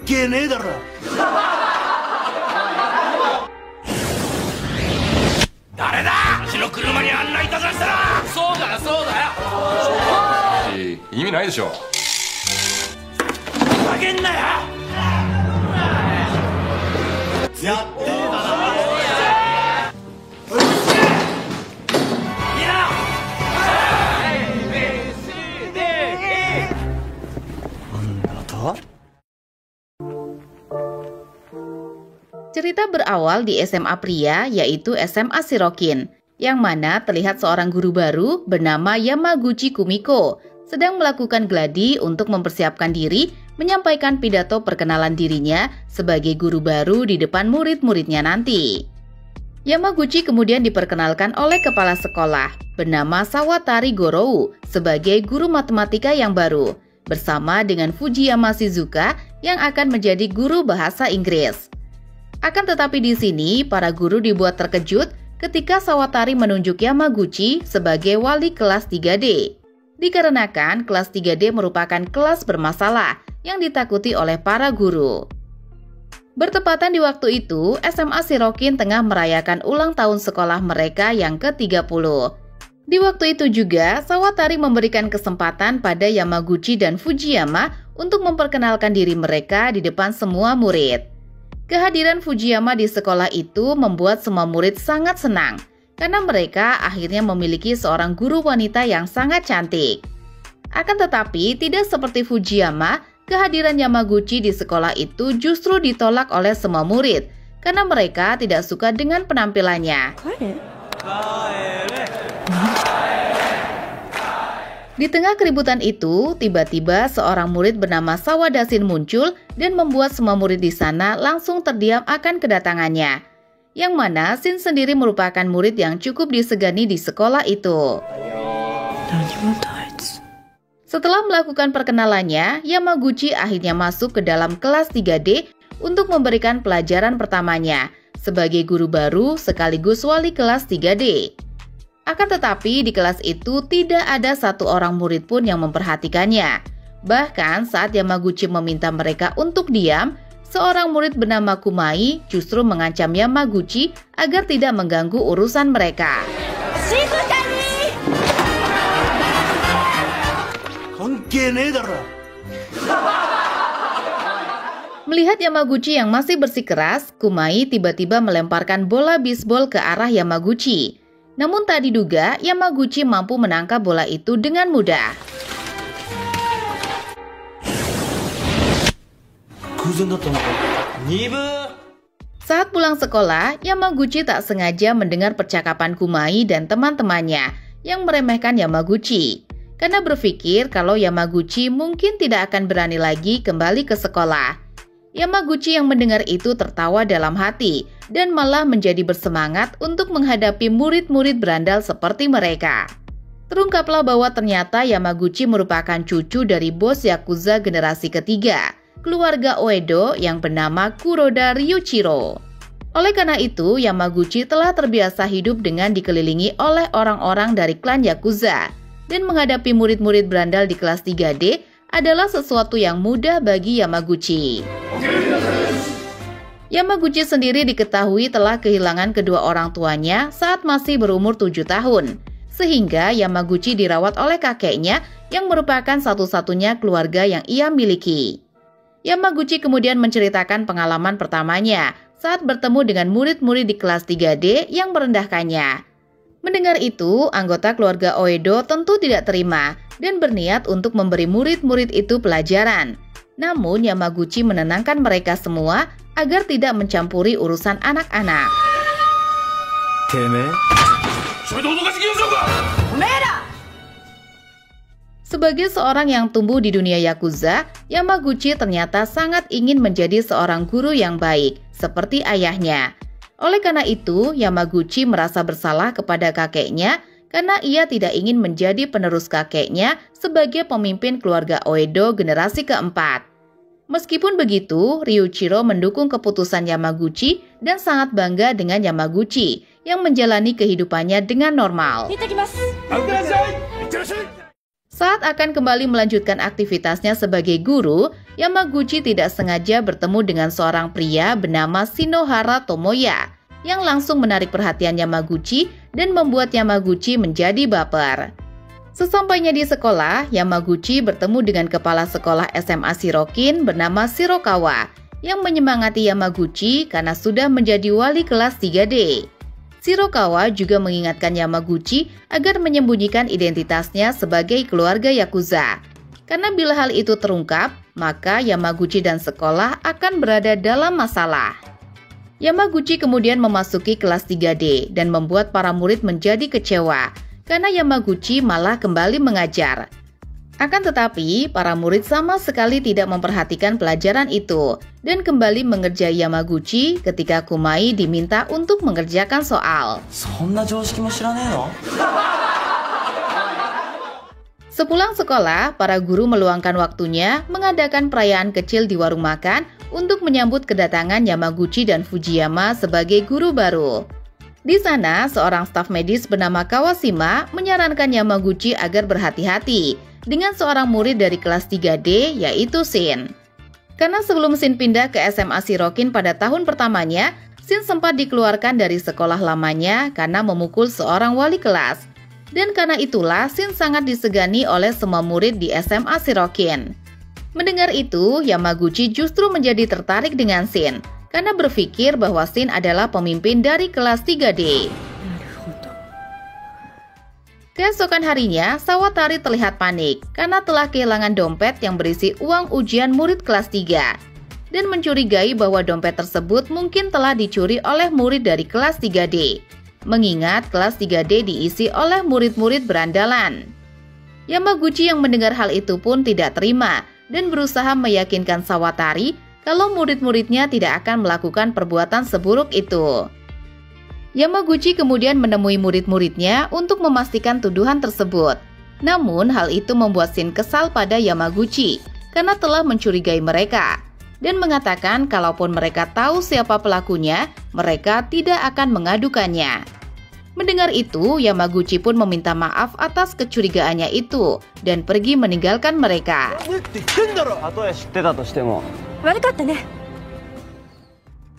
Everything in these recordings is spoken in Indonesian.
係ねえだろ。誰だ？私の車にあんないたずらしたら。そうだよそうだよ。意味ないでしょ。ふざけんなよ。やってえだな。Cerita berawal di SMA pria, yaitu SMA Shirokin, yang mana terlihat seorang guru baru bernama Yamaguchi Kumiko sedang melakukan gladi untuk mempersiapkan diri menyampaikan pidato perkenalan dirinya sebagai guru baru di depan murid-muridnya nanti. Yamaguchi kemudian diperkenalkan oleh kepala sekolah bernama Sawatari Gorou sebagai guru matematika yang baru, bersama dengan Fujiyama Shizuka yang akan menjadi guru bahasa Inggris. Akan tetapi di sini, para guru dibuat terkejut ketika Sawatari menunjuk Yamaguchi sebagai wali kelas 3D. Dikarenakan kelas 3D merupakan kelas bermasalah yang ditakuti oleh para guru. Bertepatan di waktu itu, SMA Shirokin tengah merayakan ulang tahun sekolah mereka yang ke-30. Di waktu itu juga, Sawatari memberikan kesempatan pada Yamaguchi dan Fujiyama untuk memperkenalkan diri mereka di depan semua murid. Kehadiran Fujiyama di sekolah itu membuat semua murid sangat senang karena mereka akhirnya memiliki seorang guru wanita yang sangat cantik. Akan tetapi, tidak seperti Fujiyama, kehadiran Yamaguchi di sekolah itu justru ditolak oleh semua murid karena mereka tidak suka dengan penampilannya. Di tengah keributan itu, tiba-tiba seorang murid bernama Sawadasin muncul dan membuat semua murid di sana langsung terdiam akan kedatangannya. Yang mana Shin sendiri merupakan murid yang cukup disegani di sekolah itu. Setelah melakukan perkenalannya, Yamaguchi akhirnya masuk ke dalam kelas 3D untuk memberikan pelajaran pertamanya sebagai guru baru sekaligus wali kelas 3D. Akan tetapi di kelas itu tidak ada satu orang murid pun yang memperhatikannya. Bahkan saat Yamaguchi meminta mereka untuk diam, seorang murid bernama Kumai justru mengancam Yamaguchi agar tidak mengganggu urusan mereka. Melihat Yamaguchi yang masih bersikeras, Kumai tiba-tiba melemparkan bola bisbol ke arah Yamaguchi. Namun tak diduga, Yamaguchi mampu menangkap bola itu dengan mudah. Saat pulang sekolah, Yamaguchi tak sengaja mendengar percakapan Kumai dan teman-temannya yang meremehkan Yamaguchi. Karena berpikir kalau Yamaguchi mungkin tidak akan berani lagi kembali ke sekolah. Yamaguchi yang mendengar itu tertawa dalam hati dan malah menjadi bersemangat untuk menghadapi murid-murid berandal seperti mereka. Terungkaplah bahwa ternyata Yamaguchi merupakan cucu dari bos Yakuza generasi ketiga, keluarga Uedo yang bernama Kuroda Ryuichiro. Oleh karena itu, Yamaguchi telah terbiasa hidup dengan dikelilingi oleh orang-orang dari klan Yakuza, dan menghadapi murid-murid berandal di kelas 3D adalah sesuatu yang mudah bagi Yamaguchi. Yamaguchi sendiri diketahui telah kehilangan kedua orang tuanya saat masih berumur 7 tahun, sehingga Yamaguchi dirawat oleh kakeknya yang merupakan satu-satunya keluarga yang ia miliki. Yamaguchi kemudian menceritakan pengalaman pertamanya saat bertemu dengan murid-murid di kelas 3D yang merendahkannya. Mendengar itu, anggota keluarga Uedo tentu tidak terima dan berniat untuk memberi murid-murid itu pelajaran. Namun Yamaguchi menenangkan mereka semua agar tidak mencampuri urusan anak-anak. Sebagai seorang yang tumbuh di dunia Yakuza, Yamaguchi ternyata sangat ingin menjadi seorang guru yang baik, seperti ayahnya. Oleh karena itu, Yamaguchi merasa bersalah kepada kakeknya karena ia tidak ingin menjadi penerus kakeknya sebagai pemimpin keluarga Uedo generasi keempat. Meskipun begitu, Ryuichiro mendukung keputusan Yamaguchi dan sangat bangga dengan Yamaguchi yang menjalani kehidupannya dengan normal. Saat akan kembali melanjutkan aktivitasnya sebagai guru, Yamaguchi tidak sengaja bertemu dengan seorang pria bernama Shinohara Tomoya yang langsung menarik perhatian Yamaguchi dan membuat Yamaguchi menjadi baper. Sesampainya di sekolah, Yamaguchi bertemu dengan kepala sekolah SMA Shirokin bernama Shirokawa yang menyemangati Yamaguchi karena sudah menjadi wali kelas 3D. Shirokawa juga mengingatkan Yamaguchi agar menyembunyikan identitasnya sebagai keluarga Yakuza. Karena bila hal itu terungkap, maka Yamaguchi dan sekolah akan berada dalam masalah. Yamaguchi kemudian memasuki kelas 3D dan membuat para murid menjadi kecewa karena Yamaguchi malah kembali mengajar. Akan tetapi, para murid sama sekali tidak memperhatikan pelajaran itu dan kembali mengerjai Yamaguchi ketika Kumai diminta untuk mengerjakan soal. Sepulang sekolah, para guru meluangkan waktunya mengadakan perayaan kecil di warung makan untuk menyambut kedatangan Yamaguchi dan Fujiyama sebagai guru baru. Di sana, seorang staf medis bernama Kawashima menyarankan Yamaguchi agar berhati-hati dengan seorang murid dari kelas 3D yaitu Shin. Karena sebelum Shin pindah ke SMA Shirokin pada tahun pertamanya, Shin sempat dikeluarkan dari sekolah lamanya karena memukul seorang wali kelas. Dan karena itulah Shin sangat disegani oleh semua murid di SMA Shirokin. Mendengar itu, Yamaguchi justru menjadi tertarik dengan Shin karena berpikir bahwa Shin adalah pemimpin dari kelas 3D. Keesokan harinya, Sawatari terlihat panik karena telah kehilangan dompet yang berisi uang ujian murid kelas 3 dan mencurigai bahwa dompet tersebut mungkin telah dicuri oleh murid dari kelas 3D, mengingat kelas 3D diisi oleh murid-murid berandalan. Yamaguchi yang mendengar hal itu pun tidak terima dan berusaha meyakinkan Sawatari kalau murid-muridnya tidak akan melakukan perbuatan seburuk itu. Yamaguchi kemudian menemui murid-muridnya untuk memastikan tuduhan tersebut. Namun, hal itu membuat Shin kesal pada Yamaguchi karena telah mencurigai mereka dan mengatakan kalaupun mereka tahu siapa pelakunya, mereka tidak akan mengadukannya. Mendengar itu, Yamaguchi pun meminta maaf atas kecurigaannya itu dan pergi meninggalkan mereka.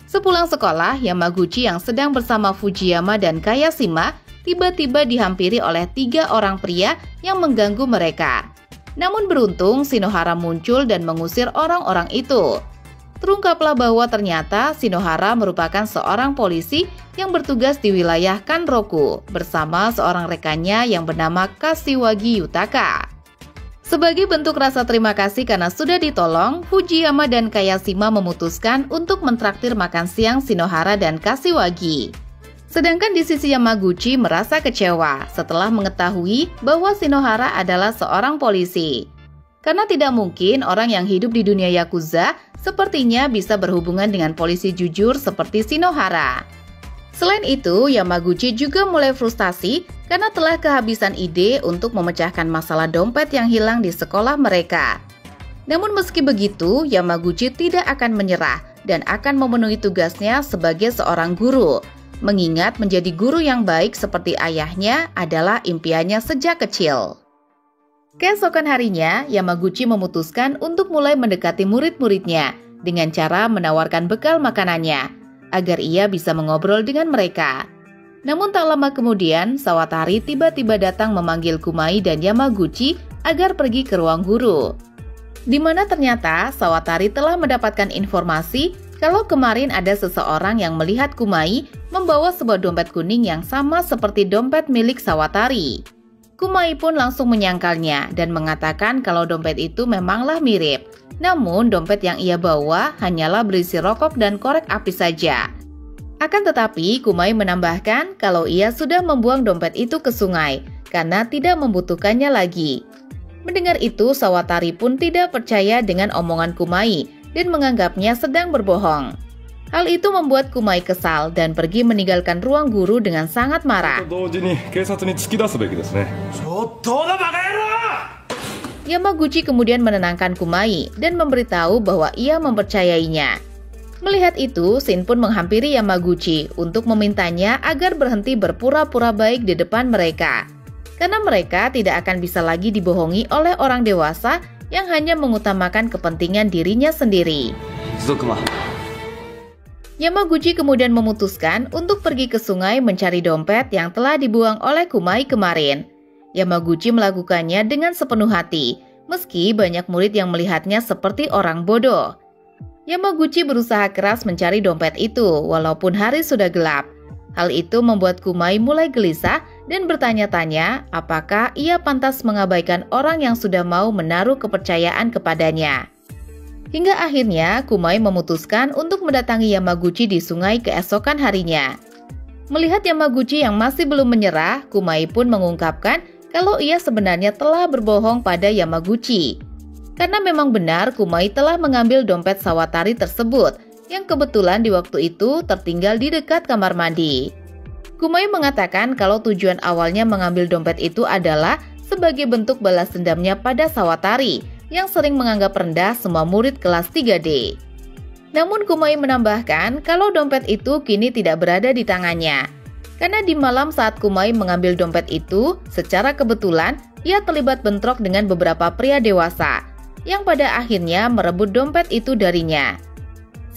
Sepulang sekolah, Yamaguchi yang sedang bersama Fujiyama dan Kawashima tiba-tiba dihampiri oleh 3 orang pria yang mengganggu mereka. Namun beruntung, Shinohara muncul dan mengusir orang-orang itu. Terungkaplah bahwa ternyata Shinohara merupakan seorang polisi yang bertugas di wilayah Kanroku bersama seorang rekannya yang bernama Kashiwagi Yutaka. Sebagai bentuk rasa terima kasih karena sudah ditolong, Fujiyama dan Kawashima memutuskan untuk mentraktir makan siang Shinohara dan Kashiwagi. Sedangkan di sisi Yamaguchi merasa kecewa setelah mengetahui bahwa Shinohara adalah seorang polisi. Karena tidak mungkin orang yang hidup di dunia Yakuza sepertinya bisa berhubungan dengan polisi jujur seperti Shinohara. Selain itu, Yamaguchi juga mulai frustasi karena telah kehabisan ide untuk memecahkan masalah dompet yang hilang di sekolah mereka. Namun meski begitu, Yamaguchi tidak akan menyerah dan akan memenuhi tugasnya sebagai seorang guru, mengingat menjadi guru yang baik seperti ayahnya adalah impiannya sejak kecil. Keesokan harinya, Yamaguchi memutuskan untuk mulai mendekati murid-muridnya dengan cara menawarkan bekal makanannya agar ia bisa mengobrol dengan mereka. Namun tak lama kemudian, Sawatari tiba-tiba datang memanggil Kumai dan Yamaguchi agar pergi ke ruang guru. Di mana ternyata Sawatari telah mendapatkan informasi kalau kemarin ada seseorang yang melihat Kumai membawa sebuah dompet kuning yang sama seperti dompet milik Sawatari. Kumai pun langsung menyangkalnya dan mengatakan kalau dompet itu memanglah mirip. Namun dompet yang ia bawa hanyalah berisi rokok dan korek api saja. Akan tetapi Kumai menambahkan kalau ia sudah membuang dompet itu ke sungai karena tidak membutuhkannya lagi. Mendengar itu, Sawatari pun tidak percaya dengan omongan Kumai dan menganggapnya sedang berbohong. Hal itu membuat Kumai kesal dan pergi meninggalkan ruang guru dengan sangat marah. Yamaguchi kemudian menenangkan Kumai dan memberitahu bahwa ia mempercayainya. Melihat itu, Shin pun menghampiri Yamaguchi untuk memintanya agar berhenti berpura-pura baik di depan mereka. karena mereka tidak akan bisa lagi dibohongi oleh orang dewasa yang hanya mengutamakan kepentingan dirinya sendiri. Yamaguchi kemudian memutuskan untuk pergi ke sungai mencari dompet yang telah dibuang oleh Kumai kemarin. Yamaguchi melakukannya dengan sepenuh hati, meski banyak murid yang melihatnya seperti orang bodoh. Yamaguchi berusaha keras mencari dompet itu walaupun hari sudah gelap. Hal itu membuat Kumai mulai gelisah dan bertanya-tanya apakah ia pantas mengabaikan orang yang sudah mau menaruh kepercayaan kepadanya. Hingga akhirnya Kumai memutuskan untuk mendatangi Yamaguchi di sungai keesokan harinya. Melihat Yamaguchi yang masih belum menyerah, Kumai pun mengungkapkan kalau ia sebenarnya telah berbohong pada Yamaguchi. Karena memang benar Kumai telah mengambil dompet Sawatari tersebut yang kebetulan di waktu itu tertinggal di dekat kamar mandi. Kumai mengatakan kalau tujuan awalnya mengambil dompet itu adalah sebagai bentuk balas dendamnya pada Sawatari yang sering menganggap rendah semua murid kelas 3D. Namun Kumai menambahkan kalau dompet itu kini tidak berada di tangannya. Karena di malam saat Kumai mengambil dompet itu, secara kebetulan ia terlibat bentrok dengan beberapa pria dewasa yang pada akhirnya merebut dompet itu darinya.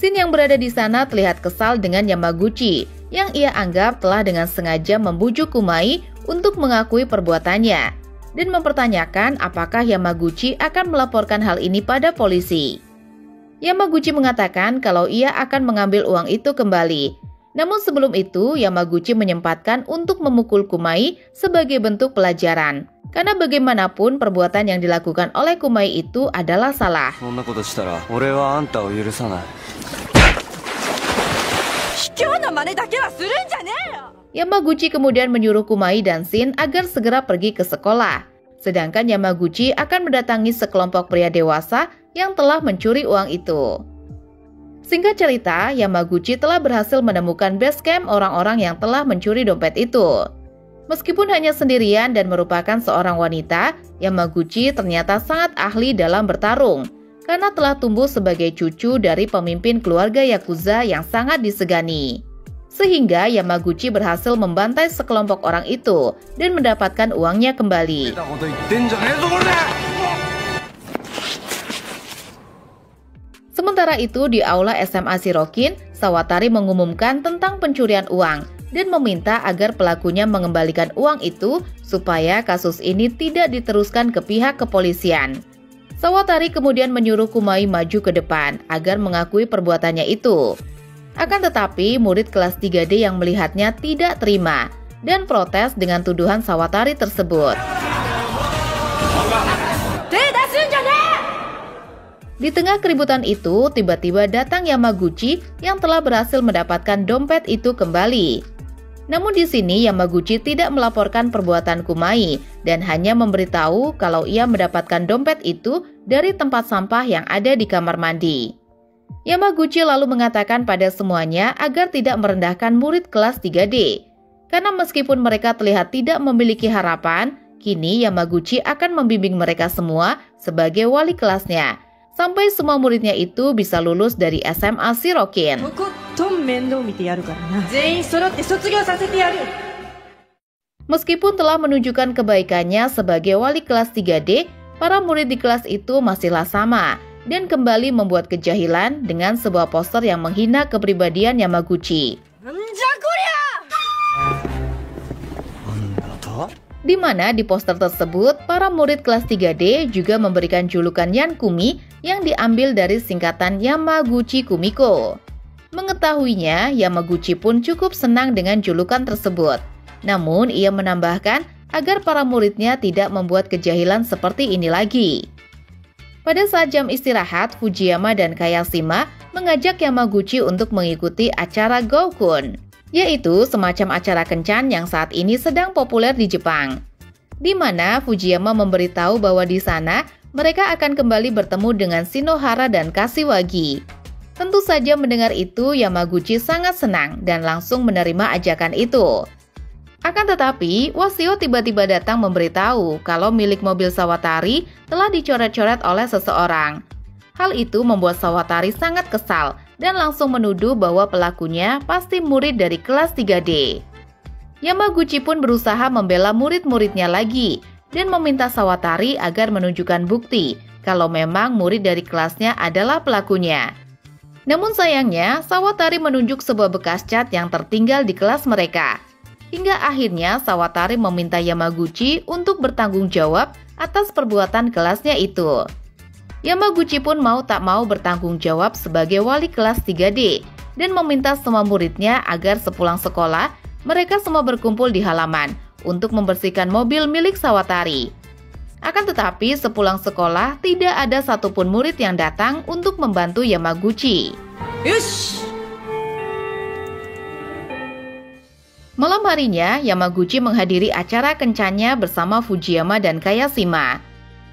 Shin yang berada di sana terlihat kesal dengan Yamaguchi yang ia anggap telah dengan sengaja membujuk Kumai untuk mengakui perbuatannya dan mempertanyakan apakah Yamaguchi akan melaporkan hal ini pada polisi. Yamaguchi mengatakan kalau ia akan mengambil uang itu kembali. Namun sebelum itu Yamaguchi menyempatkan untuk memukul Kumai sebagai bentuk pelajaran. Karena bagaimanapun perbuatan yang dilakukan oleh Kumai itu adalah salah. Yamaguchi kemudian menyuruh Kumai dan Shin agar segera pergi ke sekolah. Sedangkan Yamaguchi akan mendatangi sekelompok pria dewasa yang telah mencuri uang itu. Singkat cerita, Yamaguchi telah berhasil menemukan base camp orang-orang yang telah mencuri dompet itu. Meskipun hanya sendirian dan merupakan seorang wanita, Yamaguchi ternyata sangat ahli dalam bertarung karena telah tumbuh sebagai cucu dari pemimpin keluarga Yakuza yang sangat disegani. Sehingga Yamaguchi berhasil membantai sekelompok orang itu dan mendapatkan uangnya kembali. Sementara itu di aula SMA Shirokin, Sawatari mengumumkan tentang pencurian uang dan meminta agar pelakunya mengembalikan uang itu supaya kasus ini tidak diteruskan ke pihak kepolisian. Sawatari kemudian menyuruh Kumai maju ke depan agar mengakui perbuatannya itu. Akan tetapi, murid kelas 3D yang melihatnya tidak terima dan protes dengan tuduhan Sawatari tersebut. Di tengah keributan itu, tiba-tiba datang Yamaguchi yang telah berhasil mendapatkan dompet itu kembali. Namun di sini Yamaguchi tidak melaporkan perbuatan Kumai dan hanya memberitahu kalau ia mendapatkan dompet itu dari tempat sampah yang ada di kamar mandi. Yamaguchi lalu mengatakan pada semuanya agar tidak merendahkan murid kelas 3D. Karena meskipun mereka terlihat tidak memiliki harapan, kini Yamaguchi akan membimbing mereka semua sebagai wali kelasnya, sampai semua muridnya itu bisa lulus dari SMA Shirokin. Meskipun telah menunjukkan kebaikannya sebagai wali kelas 3D, para murid di kelas itu masihlah sama dan kembali membuat kejahilan dengan sebuah poster yang menghina kepribadian Yamaguchi. Di mana di poster tersebut, para murid kelas 3D juga memberikan julukan Yankumi yang diambil dari singkatan Yamaguchi Kumiko. Mengetahuinya, Yamaguchi pun cukup senang dengan julukan tersebut. Namun, ia menambahkan agar para muridnya tidak membuat kejahilan seperti ini lagi. Pada saat jam istirahat, Fujiyama dan Kayashima mengajak Yamaguchi untuk mengikuti acara Gokun, yaitu semacam acara kencan yang saat ini sedang populer di Jepang. Di mana Fujiyama memberitahu bahwa di sana mereka akan kembali bertemu dengan Shinohara dan Kashiwagi. Tentu saja mendengar itu Yamaguchi sangat senang dan langsung menerima ajakan itu. Akan tetapi, Wasio tiba-tiba datang memberitahu kalau milik mobil Sawatari telah dicoret-coret oleh seseorang. Hal itu membuat Sawatari sangat kesal dan langsung menuduh bahwa pelakunya pasti murid dari kelas 3D. Yamaguchi pun berusaha membela murid-muridnya lagi dan meminta Sawatari agar menunjukkan bukti kalau memang murid dari kelasnya adalah pelakunya. Namun sayangnya, Sawatari menunjuk sebuah bekas cat yang tertinggal di kelas mereka. Hingga akhirnya Sawatari meminta Yamaguchi untuk bertanggung jawab atas perbuatan kelasnya itu. Yamaguchi pun mau tak mau bertanggung jawab sebagai wali kelas 3D dan meminta semua muridnya agar sepulang sekolah, mereka semua berkumpul di halaman untuk membersihkan mobil milik Sawatari. Akan tetapi sepulang sekolah tidak ada satupun murid yang datang untuk membantu Yamaguchi. Yush! Malam harinya, Yamaguchi menghadiri acara kencannya bersama Fujiyama dan Kayashima.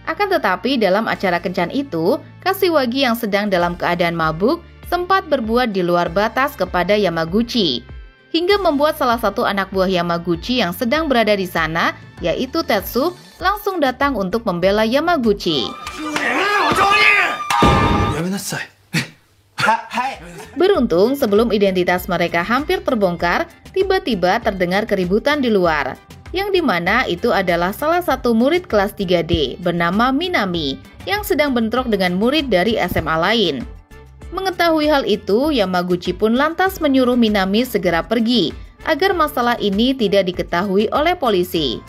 Akan tetapi dalam acara kencan itu, Kashiwagi yang sedang dalam keadaan mabuk sempat berbuat di luar batas kepada Yamaguchi, hingga membuat salah satu anak buah Yamaguchi yang sedang berada di sana, yaitu Tetsu, langsung datang untuk membela Yamaguchi. Beruntung sebelum identitas mereka hampir terbongkar, tiba-tiba terdengar keributan di luar, yang dimana itu adalah salah satu murid kelas 3D bernama Minami yang sedang bentrok dengan murid dari SMA lain. Mengetahui hal itu, Yamaguchi pun lantas menyuruh Minami segera pergi agar masalah ini tidak diketahui oleh polisi.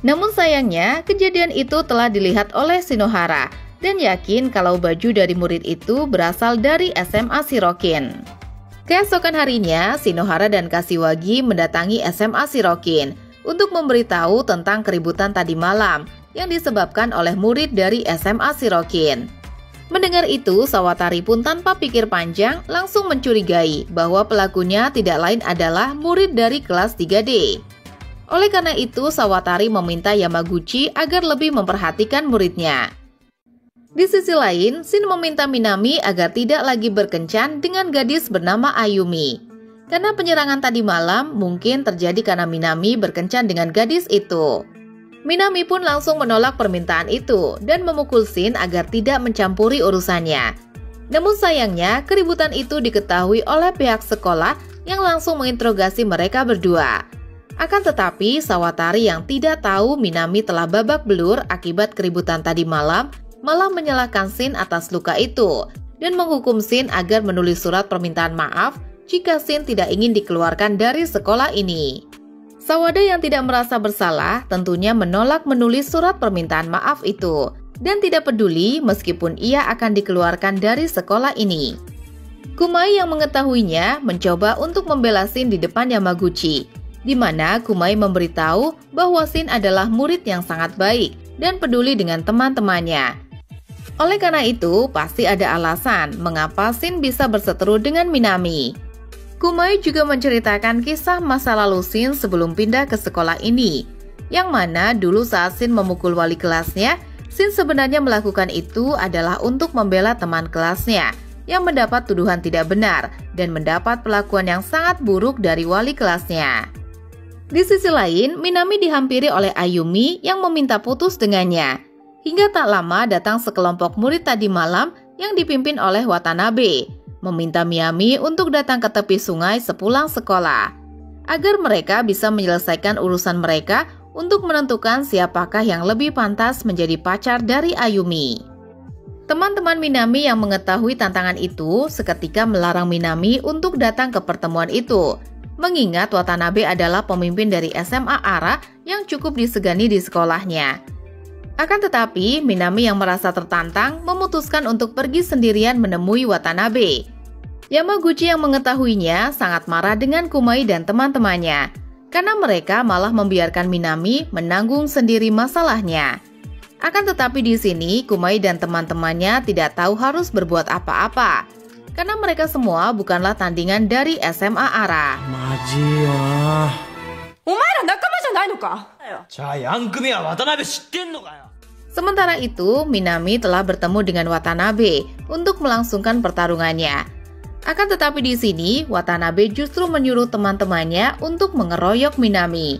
Namun sayangnya, kejadian itu telah dilihat oleh Shinohara dan yakin kalau baju dari murid itu berasal dari SMA Shirokin. Keesokan harinya, Shinohara dan Kashiwagi mendatangi SMA Shirokin untuk memberitahu tentang keributan tadi malam yang disebabkan oleh murid dari SMA Shirokin. Mendengar itu, Sawatari pun tanpa pikir panjang langsung mencurigai bahwa pelakunya tidak lain adalah murid dari kelas 3D. Oleh karena itu, Sawatari meminta Yamaguchi agar lebih memperhatikan muridnya. Di sisi lain, Shin meminta Minami agar tidak lagi berkencan dengan gadis bernama Ayumi. Karena penyerangan tadi malam mungkin terjadi karena Minami berkencan dengan gadis itu. Minami pun langsung menolak permintaan itu dan memukul Shin agar tidak mencampuri urusannya. Namun sayangnya, keributan itu diketahui oleh pihak sekolah yang langsung menginterogasi mereka berdua. Akan tetapi, Sawatari yang tidak tahu Minami telah babak belur akibat keributan tadi malam, malah menyalahkan Shin atas luka itu dan menghukum Shin agar menulis surat permintaan maaf jika Shin tidak ingin dikeluarkan dari sekolah ini. Sawada yang tidak merasa bersalah tentunya menolak menulis surat permintaan maaf itu dan tidak peduli meskipun ia akan dikeluarkan dari sekolah ini. Kumai yang mengetahuinya mencoba untuk membela Shin di depan Yamaguchi, di mana Kumai memberitahu bahwa Shin adalah murid yang sangat baik dan peduli dengan teman-temannya. Oleh karena itu, pasti ada alasan mengapa Shin bisa berseteru dengan Minami. Kumai juga menceritakan kisah masa lalu Shin sebelum pindah ke sekolah ini, yang mana dulu saat Shin memukul wali kelasnya, Shin sebenarnya melakukan itu adalah untuk membela teman kelasnya yang mendapat tuduhan tidak benar dan mendapat perlakuan yang sangat buruk dari wali kelasnya. Di sisi lain, Minami dihampiri oleh Ayumi yang meminta putus dengannya. Hingga tak lama datang sekelompok murid tadi malam yang dipimpin oleh Watanabe, meminta Minami untuk datang ke tepi sungai sepulang sekolah, agar mereka bisa menyelesaikan urusan mereka untuk menentukan siapakah yang lebih pantas menjadi pacar dari Ayumi. Teman-teman Minami yang mengetahui tantangan itu seketika melarang Minami untuk datang ke pertemuan itu, mengingat Watanabe adalah pemimpin dari SMA Ara yang cukup disegani di sekolahnya. Akan tetapi, Minami yang merasa tertantang memutuskan untuk pergi sendirian menemui Watanabe. Yamaguchi yang mengetahuinya sangat marah dengan Kumai dan teman-temannya, karena mereka malah membiarkan Minami menanggung sendiri masalahnya. Akan tetapi di sini, Kumai dan teman-temannya tidak tahu harus berbuat apa-apa, karena mereka semua bukanlah tandingan dari SMA Ara. Sementara itu, Minami telah bertemu dengan Watanabe untuk melangsungkan pertarungannya. Akan tetapi di sini, Watanabe justru menyuruh teman-temannya untuk mengeroyok Minami.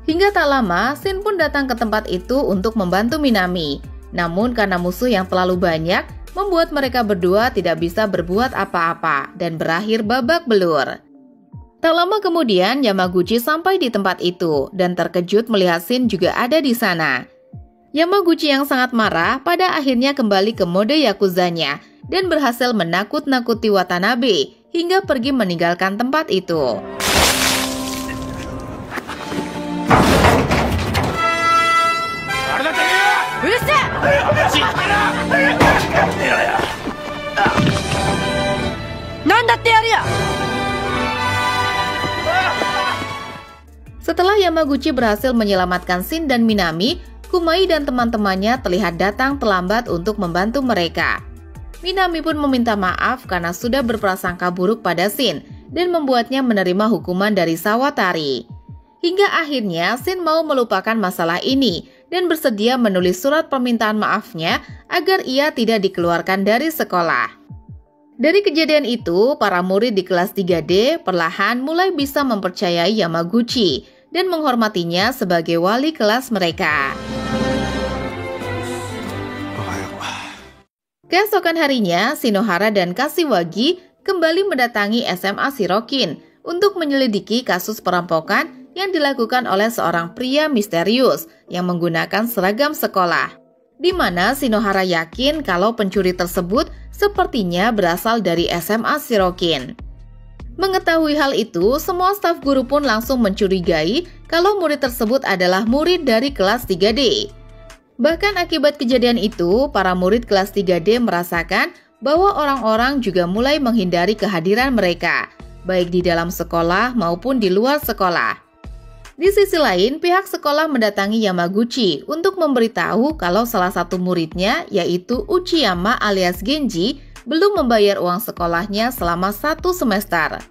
Hingga tak lama, Shin pun datang ke tempat itu untuk membantu Minami. Namun karena musuh yang terlalu banyak, membuat mereka berdua tidak bisa berbuat apa-apa dan berakhir babak belur. Tak lama kemudian, Yamaguchi sampai di tempat itu dan terkejut melihat Shin juga ada di sana. Yamaguchi yang sangat marah pada akhirnya kembali ke mode Yakuzanya dan berhasil menakut-nakuti Watanabe hingga pergi meninggalkan tempat itu. Setelah Yamaguchi berhasil menyelamatkan Shin dan Minami, Kumai dan teman-temannya terlihat datang terlambat untuk membantu mereka. Minami pun meminta maaf karena sudah berprasangka buruk pada Shin dan membuatnya menerima hukuman dari Sawatari. Hingga akhirnya Shin mau melupakan masalah ini dan bersedia menulis surat permintaan maafnya agar ia tidak dikeluarkan dari sekolah. Dari kejadian itu, para murid di kelas 3D perlahan mulai bisa mempercayai Yamaguchi dan menghormatinya sebagai wali kelas mereka. Keesokan harinya, Shinohara dan Kashiwagi kembali mendatangi SMA Shirokin untuk menyelidiki kasus perampokan yang dilakukan oleh seorang pria misterius yang menggunakan seragam sekolah, di mana Shinohara yakin kalau pencuri tersebut sepertinya berasal dari SMA Shirokin. Mengetahui hal itu, semua staf guru pun langsung mencurigai kalau murid tersebut adalah murid dari kelas 3D. Bahkan akibat kejadian itu, para murid kelas 3D merasakan bahwa orang-orang juga mulai menghindari kehadiran mereka, baik di dalam sekolah maupun di luar sekolah. Di sisi lain, pihak sekolah mendatangi Yamaguchi untuk memberitahu kalau salah satu muridnya, yaitu Uchiyama alias Genji, belum membayar uang sekolahnya selama 1 semester.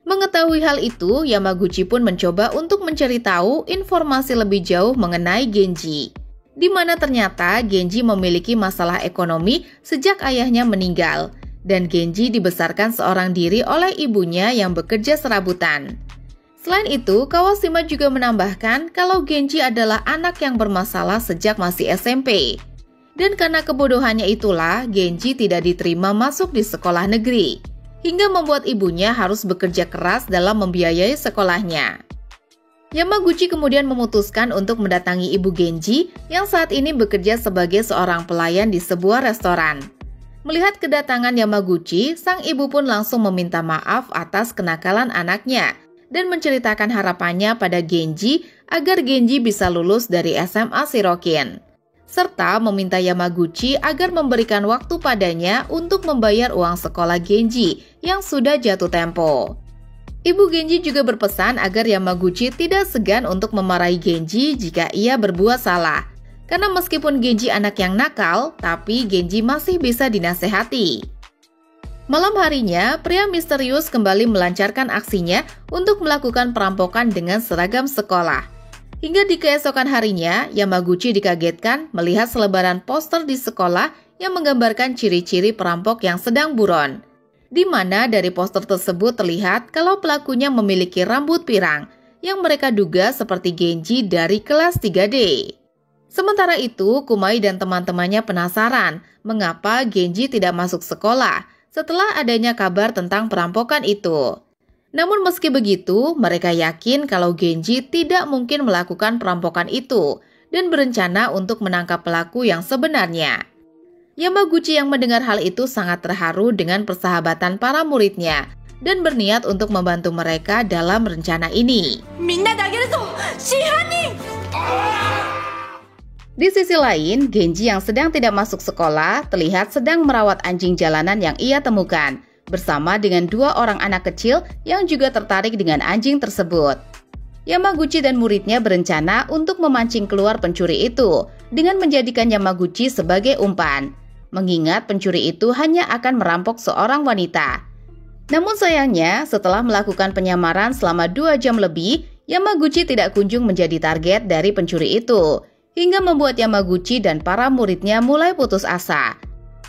Mengetahui hal itu, Yamaguchi pun mencoba untuk mencari tahu informasi lebih jauh mengenai Genji, di mana ternyata Genji memiliki masalah ekonomi sejak ayahnya meninggal, dan Genji dibesarkan seorang diri oleh ibunya yang bekerja serabutan. Selain itu, Kawashima juga menambahkan kalau Genji adalah anak yang bermasalah sejak masih SMP. Dan karena kebodohannya itulah, Genji tidak diterima masuk di sekolah negeri, hingga membuat ibunya harus bekerja keras dalam membiayai sekolahnya. Yamaguchi kemudian memutuskan untuk mendatangi ibu Genji yang saat ini bekerja sebagai seorang pelayan di sebuah restoran. Melihat kedatangan Yamaguchi, sang ibu pun langsung meminta maaf atas kenakalan anaknya dan menceritakan harapannya pada Genji agar Genji bisa lulus dari SMA Shirokin, serta meminta Yamaguchi agar memberikan waktu padanya untuk membayar uang sekolah Genji yang sudah jatuh tempo. Ibu Genji juga berpesan agar Yamaguchi tidak segan untuk memarahi Genji jika ia berbuat salah, karena meskipun Genji anak yang nakal, tapi Genji masih bisa dinasehati. Malam harinya, pria misterius kembali melancarkan aksinya untuk melakukan perampokan dengan seragam sekolah. Hingga di keesokan harinya, Yamaguchi dikagetkan melihat selebaran poster di sekolah yang menggambarkan ciri-ciri perampok yang sedang buron, di mana dari poster tersebut terlihat kalau pelakunya memiliki rambut pirang yang mereka duga seperti Genji dari kelas 3D. Sementara itu, Kumai dan teman-temannya penasaran mengapa Genji tidak masuk sekolah setelah adanya kabar tentang perampokan itu. Namun meski begitu, mereka yakin kalau Genji tidak mungkin melakukan perampokan itu dan berencana untuk menangkap pelaku yang sebenarnya. Yamaguchi yang mendengar hal itu sangat terharu dengan persahabatan para muridnya dan berniat untuk membantu mereka dalam rencana ini. Di sisi lain, Genji yang sedang tidak masuk sekolah terlihat sedang merawat anjing jalanan yang ia temukan, bersama dengan 2 orang anak kecil yang juga tertarik dengan anjing tersebut. Yamaguchi dan muridnya berencana untuk memancing keluar pencuri itu dengan menjadikan Yamaguchi sebagai umpan, mengingat pencuri itu hanya akan merampok seorang wanita. Namun sayangnya, setelah melakukan penyamaran selama 2 jam lebih, Yamaguchi tidak kunjung menjadi target dari pencuri itu, hingga membuat Yamaguchi dan para muridnya mulai putus asa.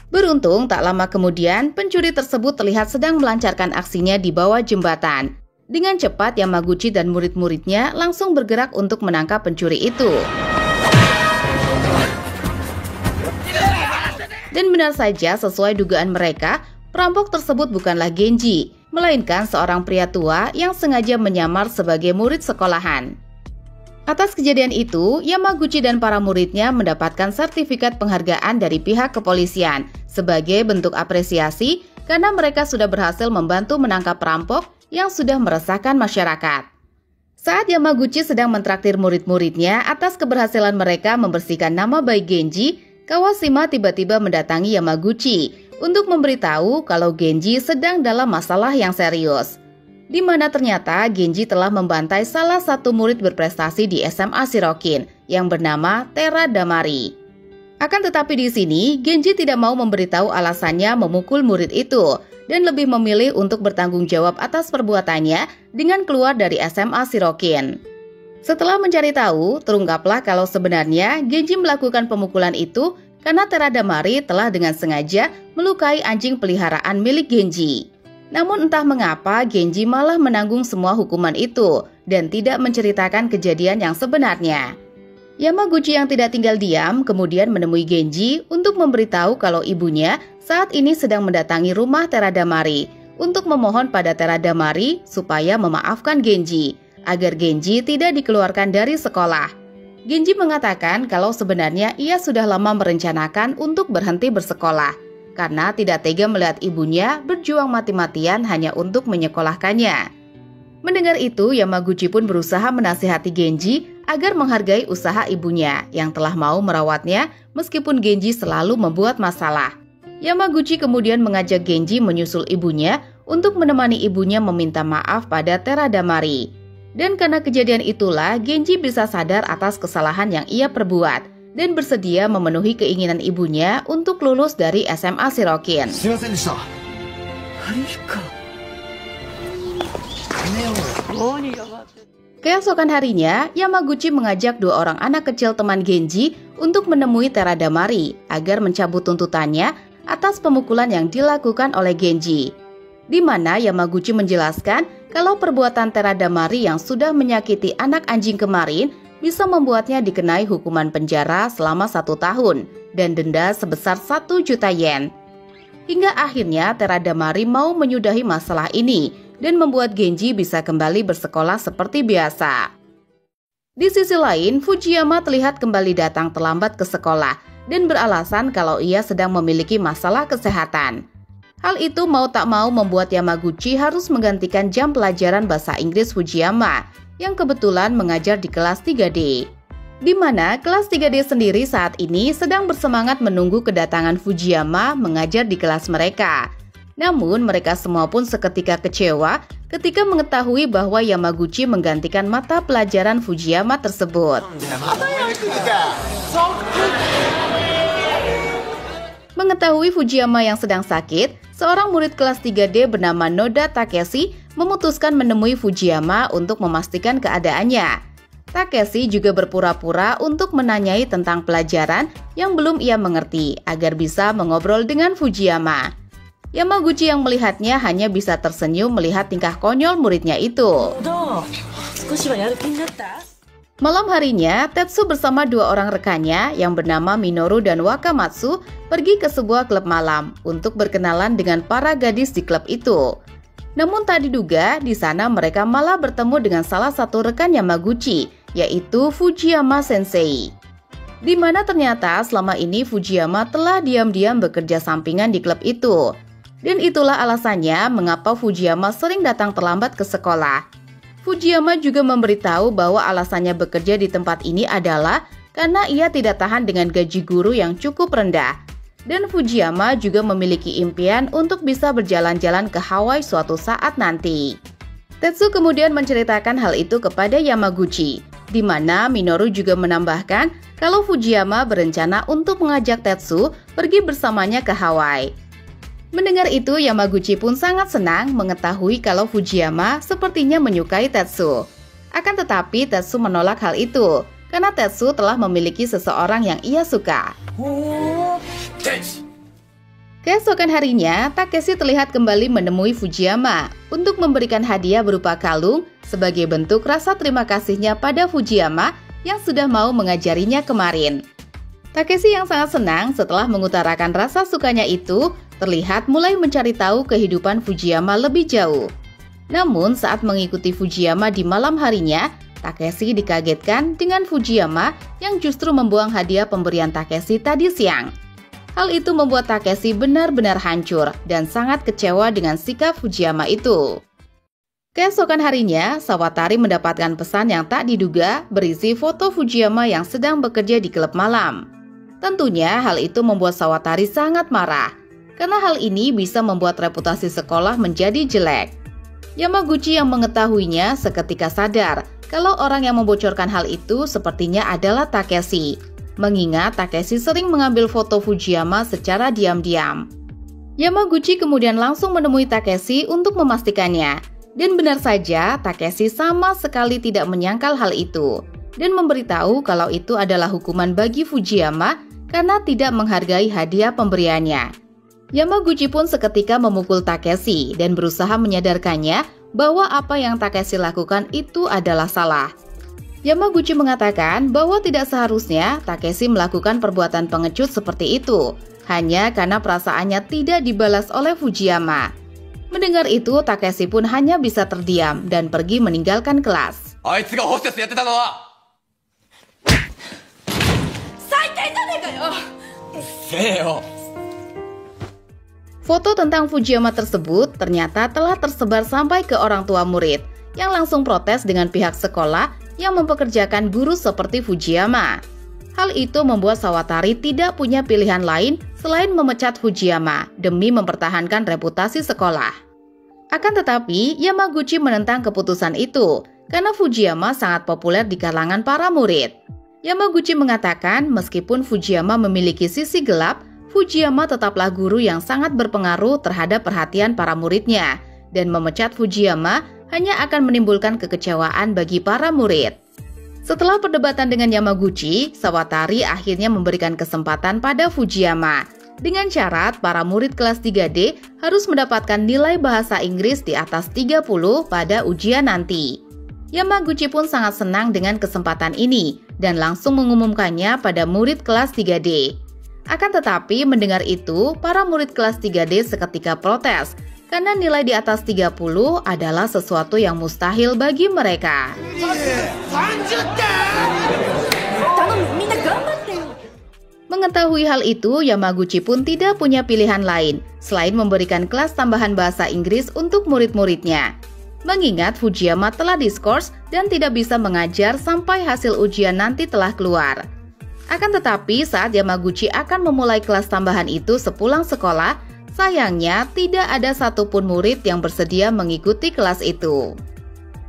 Beruntung, tak lama kemudian, pencuri tersebut terlihat sedang melancarkan aksinya di bawah jembatan. Dengan cepat, Yamaguchi dan murid-muridnya langsung bergerak untuk menangkap pencuri itu. Dan benar saja, sesuai dugaan mereka, perampok tersebut bukanlah Genji, melainkan seorang pria tua yang sengaja menyamar sebagai murid sekolahan. Atas kejadian itu, Yamaguchi dan para muridnya mendapatkan sertifikat penghargaan dari pihak kepolisian sebagai bentuk apresiasi karena mereka sudah berhasil membantu menangkap perampok yang sudah meresahkan masyarakat. Saat Yamaguchi sedang mentraktir murid-muridnya atas keberhasilan mereka membersihkan nama baik Genji, Kawashima tiba-tiba mendatangi Yamaguchi untuk memberitahu kalau Genji sedang dalam masalah yang serius. Di mana ternyata Genji telah membantai salah satu murid berprestasi di SMA Shirokin yang bernama Tera Damari. Akan tetapi di sini, Genji tidak mau memberitahu alasannya memukul murid itu dan lebih memilih untuk bertanggung jawab atas perbuatannya dengan keluar dari SMA Shirokin. Setelah mencari tahu, terungkaplah kalau sebenarnya Genji melakukan pemukulan itu karena Tera Damari telah dengan sengaja melukai anjing peliharaan milik Genji. Namun entah mengapa Genji malah menanggung semua hukuman itu dan tidak menceritakan kejadian yang sebenarnya. Yamaguchi yang tidak tinggal diam kemudian menemui Genji untuk memberitahu kalau ibunya saat ini sedang mendatangi rumah Tera Damari untuk memohon pada Tera Damari supaya memaafkan Genji agar Genji tidak dikeluarkan dari sekolah. Genji mengatakan kalau sebenarnya ia sudah lama merencanakan untuk berhenti bersekolah karena tidak tega melihat ibunya berjuang mati-matian hanya untuk menyekolahkannya. Mendengar itu, Yamaguchi pun berusaha menasihati Genji agar menghargai usaha ibunya yang telah mau merawatnya meskipun Genji selalu membuat masalah. Yamaguchi kemudian mengajak Genji menyusul ibunya untuk menemani ibunya meminta maaf pada Tera Damari. Dan karena kejadian itulah Genji bisa sadar atas kesalahan yang ia perbuat dan bersedia memenuhi keinginan ibunya untuk lulus dari SMA Shirokin. Keesokan harinya, Yamaguchi mengajak dua orang anak kecil teman Genji untuk menemui Tera Damari agar mencabut tuntutannya atas pemukulan yang dilakukan oleh Genji. Di mana Yamaguchi menjelaskan kalau perbuatan Tera Damari yang sudah menyakiti anak anjing kemarin bisa membuatnya dikenai hukuman penjara selama 1 tahun dan denda sebesar 1 juta yen. Hingga akhirnya Tera Damari mau menyudahi masalah ini dan membuat Genji bisa kembali bersekolah seperti biasa. Di sisi lain, Fujiyama terlihat kembali datang terlambat ke sekolah dan beralasan kalau ia sedang memiliki masalah kesehatan. Hal itu mau tak mau membuat Yamaguchi harus menggantikan jam pelajaran bahasa Inggris Fujiyama yang kebetulan mengajar di kelas 3D. Di mana kelas 3D sendiri saat ini sedang bersemangat menunggu kedatangan Fujiyama mengajar di kelas mereka. Namun mereka semua pun seketika kecewa ketika mengetahui bahwa Yamaguchi menggantikan mata pelajaran Fujiyama tersebut. Mengetahui Fujiyama yang sedang sakit, seorang murid kelas 3D bernama Noda Takeshi memutuskan menemui Fujiyama untuk memastikan keadaannya. Takeshi juga berpura-pura untuk menanyai tentang pelajaran yang belum ia mengerti agar bisa mengobrol dengan Fujiyama. Yamaguchi yang melihatnya hanya bisa tersenyum melihat tingkah konyol muridnya itu. Malam harinya, Tetsu bersama dua orang rekannya yang bernama Minoru dan Wakamatsu pergi ke sebuah klub malam untuk berkenalan dengan para gadis di klub itu. Namun tak diduga, di sana mereka malah bertemu dengan salah satu rekan Yamaguchi, yaitu Fujiyama Sensei. Di mana ternyata selama ini Fujiyama telah diam-diam bekerja sampingan di klub itu. Dan itulah alasannya mengapa Fujiyama sering datang terlambat ke sekolah. Fujiyama juga memberitahu bahwa alasannya bekerja di tempat ini adalah karena ia tidak tahan dengan gaji guru yang cukup rendah. Dan Fujiyama juga memiliki impian untuk bisa berjalan-jalan ke Hawaii suatu saat nanti. Tetsu kemudian menceritakan hal itu kepada Yamaguchi, di mana Minoru juga menambahkan kalau Fujiyama berencana untuk mengajak Tetsu pergi bersamanya ke Hawaii. Mendengar itu, Yamaguchi pun sangat senang mengetahui kalau Fujiyama sepertinya menyukai Tetsu. Akan tetapi Tetsu menolak hal itu, karena Tetsu telah memiliki seseorang yang ia suka. Keesokan harinya, Takeshi terlihat kembali menemui Fujiyama untuk memberikan hadiah berupa kalung sebagai bentuk rasa terima kasihnya pada Fujiyama yang sudah mau mengajarinya kemarin. Takeshi yang sangat senang setelah mengutarakan rasa sukanya itu, terlihat mulai mencari tahu kehidupan Fujiyama lebih jauh. Namun saat mengikuti Fujiyama di malam harinya, Takeshi dikagetkan dengan Fujiyama yang justru membuang hadiah pemberian Takeshi tadi siang. Hal itu membuat Takeshi benar-benar hancur dan sangat kecewa dengan sikap Fujiyama itu. Keesokan harinya, Sawatari mendapatkan pesan yang tak diduga berisi foto Fujiyama yang sedang bekerja di klub malam. Tentunya hal itu membuat Sawatari sangat marah, karena hal ini bisa membuat reputasi sekolah menjadi jelek. Yamaguchi yang mengetahuinya seketika sadar kalau orang yang membocorkan hal itu sepertinya adalah Takeshi, mengingat Takeshi sering mengambil foto Fujiyama secara diam-diam. Yamaguchi kemudian langsung menemui Takeshi untuk memastikannya, dan benar saja Takeshi sama sekali tidak menyangkal hal itu, dan memberitahu kalau itu adalah hukuman bagi Fujiyama karena tidak menghargai hadiah pemberiannya. Yamaguchi pun seketika memukul Takeshi dan berusaha menyadarkannya bahwa apa yang Takeshi lakukan itu adalah salah. Yamaguchi mengatakan bahwa tidak seharusnya Takeshi melakukan perbuatan pengecut seperti itu, hanya karena perasaannya tidak dibalas oleh Fujiyama. Mendengar itu, Takeshi pun hanya bisa terdiam dan pergi meninggalkan kelas. Foto tentang Fujiyama tersebut ternyata telah tersebar sampai ke orang tua murid yang langsung protes dengan pihak sekolah yang mempekerjakan guru seperti Fujiyama. Hal itu membuat Sawatari tidak punya pilihan lain selain memecat Fujiyama demi mempertahankan reputasi sekolah. Akan tetapi, Yamaguchi menentang keputusan itu karena Fujiyama sangat populer di kalangan para murid. Yamaguchi mengatakan meskipun Fujiyama memiliki sisi gelap, Fujiyama tetaplah guru yang sangat berpengaruh terhadap perhatian para muridnya, dan memecat Fujiyama hanya akan menimbulkan kekecewaan bagi para murid. Setelah perdebatan dengan Yamaguchi, Sawatari akhirnya memberikan kesempatan pada Fujiyama dengan syarat para murid kelas 3D harus mendapatkan nilai bahasa Inggris di atas 30 pada ujian nanti. Yamaguchi pun sangat senang dengan kesempatan ini dan langsung mengumumkannya pada murid kelas 3D. Akan tetapi mendengar itu, para murid kelas 3D seketika protes karena nilai di atas 30 adalah sesuatu yang mustahil bagi mereka. Mengetahui hal itu, Yamaguchi pun tidak punya pilihan lain selain memberikan kelas tambahan bahasa Inggris untuk murid-muridnya. Mengingat Fujiyama telah diskors dan tidak bisa mengajar sampai hasil ujian nanti telah keluar. Akan tetapi saat Yamaguchi akan memulai kelas tambahan itu sepulang sekolah, sayangnya tidak ada satupun murid yang bersedia mengikuti kelas itu.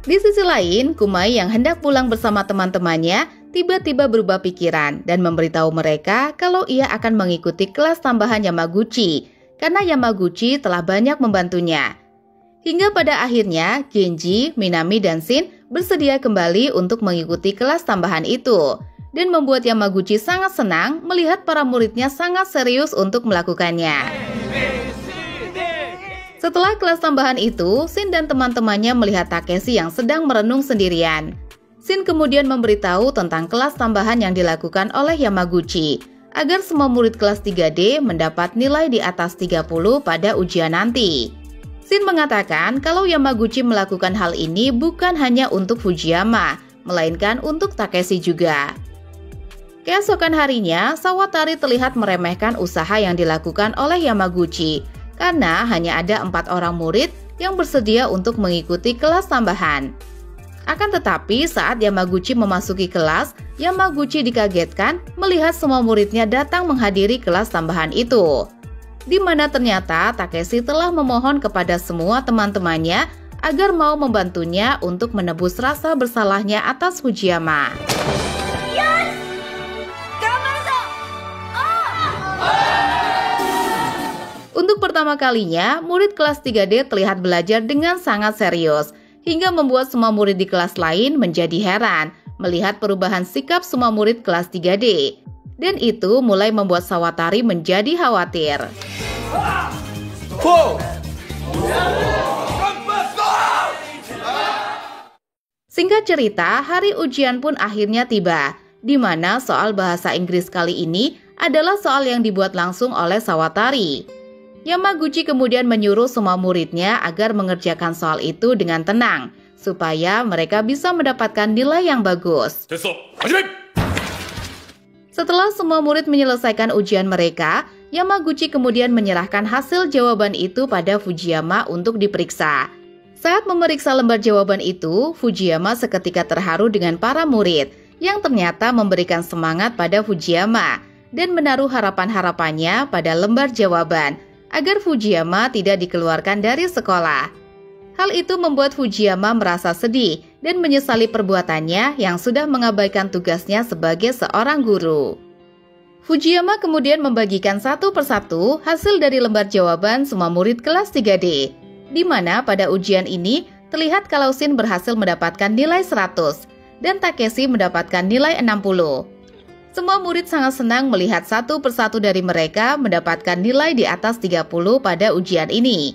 Di sisi lain, Kumai yang hendak pulang bersama teman-temannya tiba-tiba berubah pikiran dan memberitahu mereka kalau ia akan mengikuti kelas tambahan Yamaguchi karena Yamaguchi telah banyak membantunya. Hingga pada akhirnya, Genji, Minami, dan Shin bersedia kembali untuk mengikuti kelas tambahan itu, dan membuat Yamaguchi sangat senang melihat para muridnya sangat serius untuk melakukannya. Setelah kelas tambahan itu, Shin dan teman-temannya melihat Takeshi yang sedang merenung sendirian. Shin kemudian memberitahu tentang kelas tambahan yang dilakukan oleh Yamaguchi, agar semua murid kelas 3D mendapat nilai di atas 30 pada ujian nanti. Shin mengatakan kalau Yamaguchi melakukan hal ini bukan hanya untuk Fujiyama, melainkan untuk Takeshi juga. Keesokan harinya, Sawatari terlihat meremehkan usaha yang dilakukan oleh Yamaguchi, karena hanya ada 4 orang murid yang bersedia untuk mengikuti kelas tambahan. Akan tetapi saat Yamaguchi memasuki kelas, Yamaguchi dikagetkan melihat semua muridnya datang menghadiri kelas tambahan itu, di mana ternyata Takeshi telah memohon kepada semua teman-temannya agar mau membantunya untuk menebus rasa bersalahnya atas Fujiyama. Untuk pertama kalinya, murid kelas 3D terlihat belajar dengan sangat serius, hingga membuat semua murid di kelas lain menjadi heran melihat perubahan sikap semua murid kelas 3D. Dan itu mulai membuat Sawatari menjadi khawatir. Singkat cerita, hari ujian pun akhirnya tiba, di mana soal bahasa Inggris kali ini adalah soal yang dibuat langsung oleh Sawatari. Yamaguchi kemudian menyuruh semua muridnya agar mengerjakan soal itu dengan tenang, supaya mereka bisa mendapatkan nilai yang bagus. Setelah semua murid menyelesaikan ujian mereka, Yamaguchi kemudian menyerahkan hasil jawaban itu pada Fujiyama untuk diperiksa. Saat memeriksa lembar jawaban itu, Fujiyama seketika terharu dengan para murid yang ternyata memberikan semangat pada Fujiyama dan menaruh harapan-harapannya pada lembar jawaban agar Fujiyama tidak dikeluarkan dari sekolah. Hal itu membuat Fujiyama merasa sedih dan menyesali perbuatannya yang sudah mengabaikan tugasnya sebagai seorang guru. Fujiyama kemudian membagikan satu persatu hasil dari lembar jawaban semua murid kelas 3D, di mana pada ujian ini terlihat kalau Shin berhasil mendapatkan nilai 100 dan Takeshi mendapatkan nilai 60. Semua murid sangat senang melihat satu persatu dari mereka mendapatkan nilai di atas 30 pada ujian ini.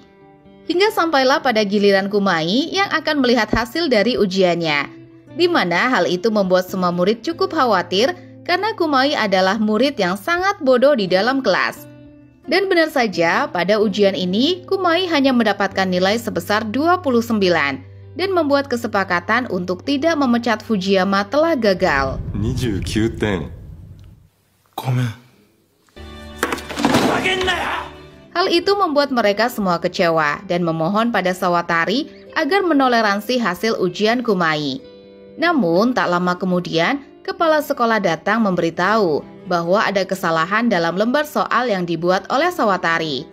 Hingga sampailah pada giliran Kumai yang akan melihat hasil dari ujiannya, di mana hal itu membuat semua murid cukup khawatir karena Kumai adalah murid yang sangat bodoh di dalam kelas. Dan benar saja, pada ujian ini Kumai hanya mendapatkan nilai sebesar 29 dan membuat kesepakatan untuk tidak memecat Fujiyama telah gagal. 29点。ごめん。あげんなよ。Hal itu membuat mereka semua kecewa dan memohon pada Sawatari agar menoleransi hasil ujian Kumai. Namun, tak lama kemudian, kepala sekolah datang memberitahu bahwa ada kesalahan dalam lembar soal yang dibuat oleh Sawatari,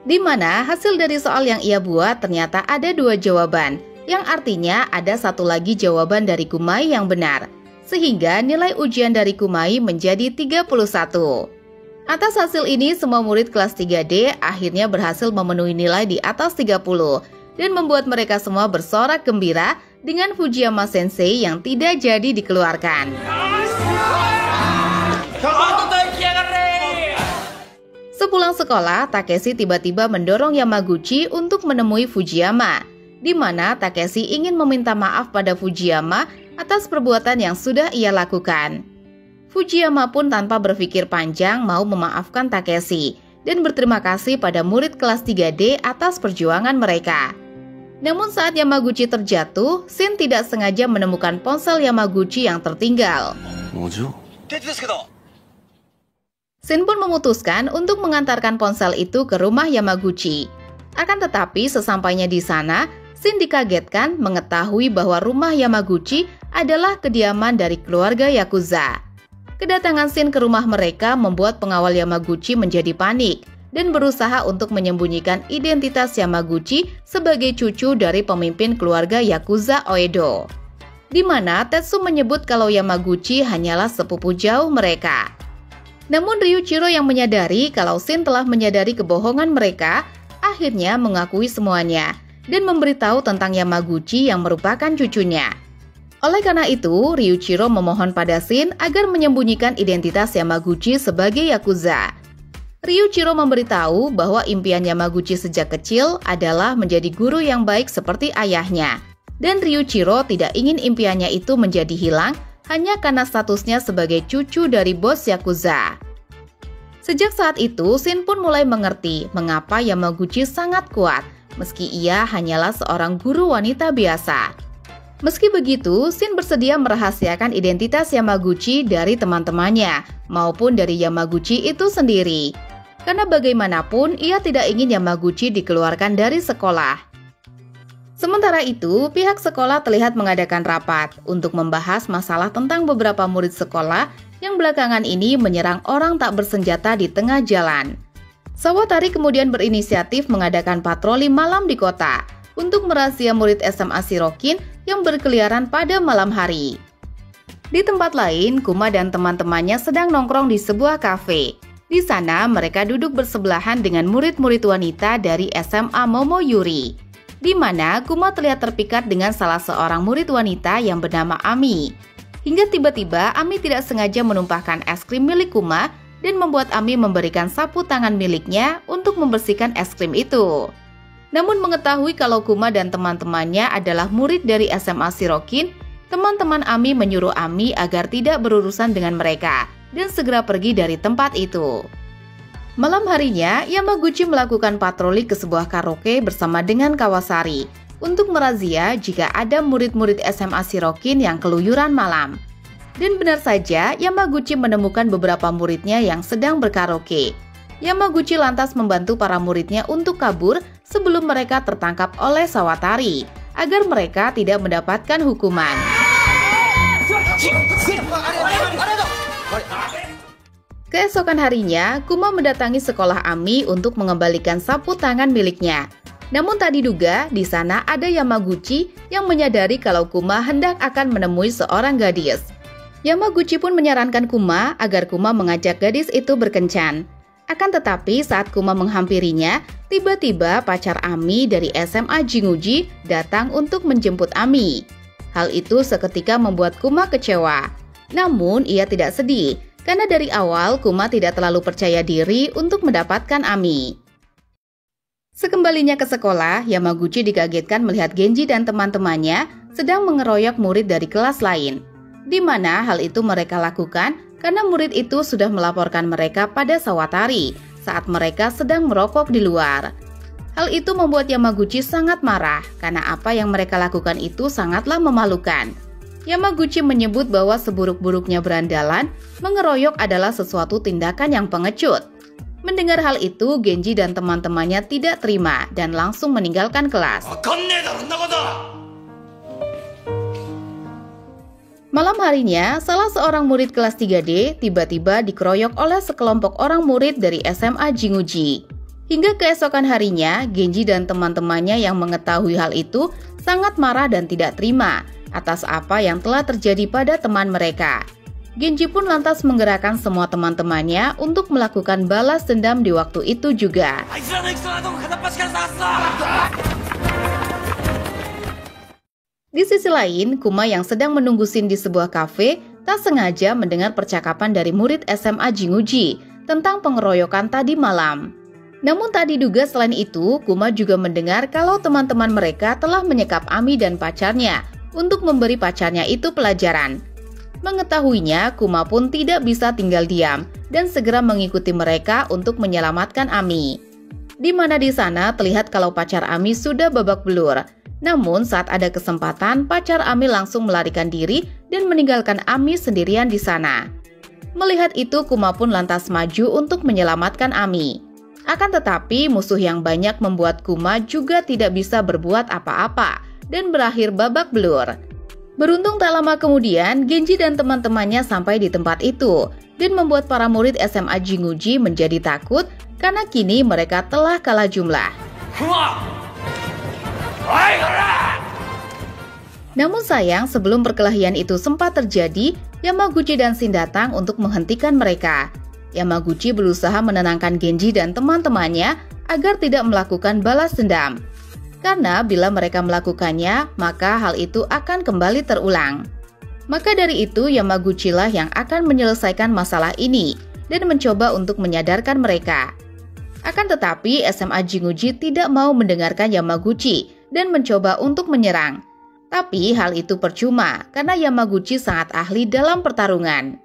di mana hasil dari soal yang ia buat ternyata ada 2 jawaban, yang artinya ada satu lagi jawaban dari Kumai yang benar, sehingga nilai ujian dari Kumai menjadi 31. Atas hasil ini, semua murid kelas 3D akhirnya berhasil memenuhi nilai di atas 30 dan membuat mereka semua bersorak gembira dengan Fujiyama Sensei yang tidak jadi dikeluarkan. Sepulang sekolah, Takeshi tiba-tiba mendorong Yamaguchi untuk menemui Fujiyama, di mana Takeshi ingin meminta maaf pada Fujiyama atas perbuatan yang sudah ia lakukan. Fujiyama pun tanpa berpikir panjang mau memaafkan Takeshi dan berterima kasih pada murid kelas 3D atas perjuangan mereka. Namun saat Yamaguchi terjatuh, Shin tidak sengaja menemukan ponsel Yamaguchi yang tertinggal. Shin pun memutuskan untuk mengantarkan ponsel itu ke rumah Yamaguchi. Akan tetapi sesampainya di sana, Shin dikagetkan mengetahui bahwa rumah Yamaguchi adalah kediaman dari keluarga Yakuza. Kedatangan Shin ke rumah mereka membuat pengawal Yamaguchi menjadi panik dan berusaha untuk menyembunyikan identitas Yamaguchi sebagai cucu dari pemimpin keluarga Yakuza Oedo, di mana Tetsu menyebut kalau Yamaguchi hanyalah sepupu jauh mereka. Namun Ryuichiro yang menyadari kalau Shin telah menyadari kebohongan mereka, akhirnya mengakui semuanya dan memberitahu tentang Yamaguchi yang merupakan cucunya. Oleh karena itu, Ryuichiro memohon pada Shin agar menyembunyikan identitas Yamaguchi sebagai Yakuza. Ryuichiro memberitahu bahwa impian Yamaguchi sejak kecil adalah menjadi guru yang baik seperti ayahnya. Dan Ryuichiro tidak ingin impiannya itu menjadi hilang hanya karena statusnya sebagai cucu dari bos Yakuza. Sejak saat itu, Shin pun mulai mengerti mengapa Yamaguchi sangat kuat, meski ia hanyalah seorang guru wanita biasa. Meski begitu, Shin bersedia merahasiakan identitas Yamaguchi dari teman-temannya maupun dari Yamaguchi itu sendiri. Karena bagaimanapun ia tidak ingin Yamaguchi dikeluarkan dari sekolah. Sementara itu, pihak sekolah terlihat mengadakan rapat untuk membahas masalah tentang beberapa murid sekolah yang belakangan ini menyerang orang tak bersenjata di tengah jalan. Sawatari kemudian berinisiatif mengadakan patroli malam di kota untuk merazia murid SMA Shirokin yang berkeliaran pada malam hari. Di tempat lain, Kuma dan teman-temannya sedang nongkrong di sebuah kafe. Di sana, mereka duduk bersebelahan dengan murid-murid wanita dari SMA Momoyuri, di mana Kuma terlihat terpikat dengan salah seorang murid wanita yang bernama Ami. Hingga tiba-tiba Ami tidak sengaja menumpahkan es krim milik Kuma dan membuat Ami memberikan sapu tangan miliknya untuk membersihkan es krim itu. Namun mengetahui kalau Kuma dan teman-temannya adalah murid dari SMA Shirokin, teman-teman Ami menyuruh Ami agar tidak berurusan dengan mereka dan segera pergi dari tempat itu. Malam harinya, Yamaguchi melakukan patroli ke sebuah karaoke bersama dengan Kawasari untuk merazia jika ada murid-murid SMA Shirokin yang keluyuran malam. Dan benar saja, Yamaguchi menemukan beberapa muridnya yang sedang berkaraoke. Yamaguchi lantas membantu para muridnya untuk kabur sebelum mereka tertangkap oleh Sawatari, agar mereka tidak mendapatkan hukuman. Keesokan harinya, Kuma mendatangi sekolah Ami untuk mengembalikan sapu tangan miliknya. Namun tak diduga, di sana ada Yamaguchi yang menyadari kalau Kuma hendak akan menemui seorang gadis. Yamaguchi pun menyarankan Kuma agar Kuma mengajak gadis itu berkencan. Akan tetapi saat Kuma menghampirinya, tiba-tiba pacar Ami dari SMA Jinguji datang untuk menjemput Ami. Hal itu seketika membuat Kuma kecewa. Namun ia tidak sedih, karena dari awal Kuma tidak terlalu percaya diri untuk mendapatkan Ami. Sekembalinya ke sekolah, Yamaguchi dikagetkan melihat Genji dan teman-temannya sedang mengeroyok murid dari kelas lain. Di mana hal itu mereka lakukan karena murid itu sudah melaporkan mereka pada Sawatari saat mereka sedang merokok di luar. Hal itu membuat Yamaguchi sangat marah karena apa yang mereka lakukan itu sangatlah memalukan. Yamaguchi menyebut bahwa seburuk-buruknya berandalan, mengeroyok adalah sesuatu tindakan yang pengecut. Mendengar hal itu, Genji dan teman-temannya tidak terima dan langsung meninggalkan kelas. Malam harinya, salah seorang murid kelas 3D tiba-tiba dikeroyok oleh sekelompok orang murid dari SMA Jinguji. Hingga keesokan harinya, Genji dan teman-temannya yang mengetahui hal itu sangat marah dan tidak terima atas apa yang telah terjadi pada teman mereka. Genji pun lantas menggerakkan semua teman-temannya untuk melakukan balas dendam di waktu itu juga. Di sisi lain, Kuma yang sedang menunggu Shin di sebuah kafe tak sengaja mendengar percakapan dari murid SMA Jinguji tentang pengeroyokan tadi malam. Namun tak diduga selain itu, Kuma juga mendengar kalau teman-teman mereka telah menyekap Ami dan pacarnya untuk memberi pacarnya itu pelajaran. Mengetahuinya, Kuma pun tidak bisa tinggal diam dan segera mengikuti mereka untuk menyelamatkan Ami. Di mana di sana terlihat kalau pacar Ami sudah babak belur. Namun saat ada kesempatan, pacar Ami langsung melarikan diri dan meninggalkan Ami sendirian di sana. Melihat itu, Kuma pun lantas maju untuk menyelamatkan Ami. Akan tetapi, musuh yang banyak membuat Kuma juga tidak bisa berbuat apa-apa dan berakhir babak belur. Beruntung tak lama kemudian, Genji dan teman-temannya sampai di tempat itu dan membuat para murid SMA Jinguji menjadi takut karena kini mereka telah kalah jumlah. Namun sayang, sebelum perkelahian itu sempat terjadi, Yamaguchi dan Shin datang untuk menghentikan mereka. Yamaguchi berusaha menenangkan Genji dan teman-temannya agar tidak melakukan balas dendam. Karena bila mereka melakukannya, maka hal itu akan kembali terulang. Maka dari itu, Yamaguchi lah yang akan menyelesaikan masalah ini dan mencoba untuk menyadarkan mereka. Akan tetapi, SMA Jinguji tidak mau mendengarkan Yamaguchi dan mencoba untuk menyerang. Tapi hal itu percuma karena Yamaguchi sangat ahli dalam pertarungan.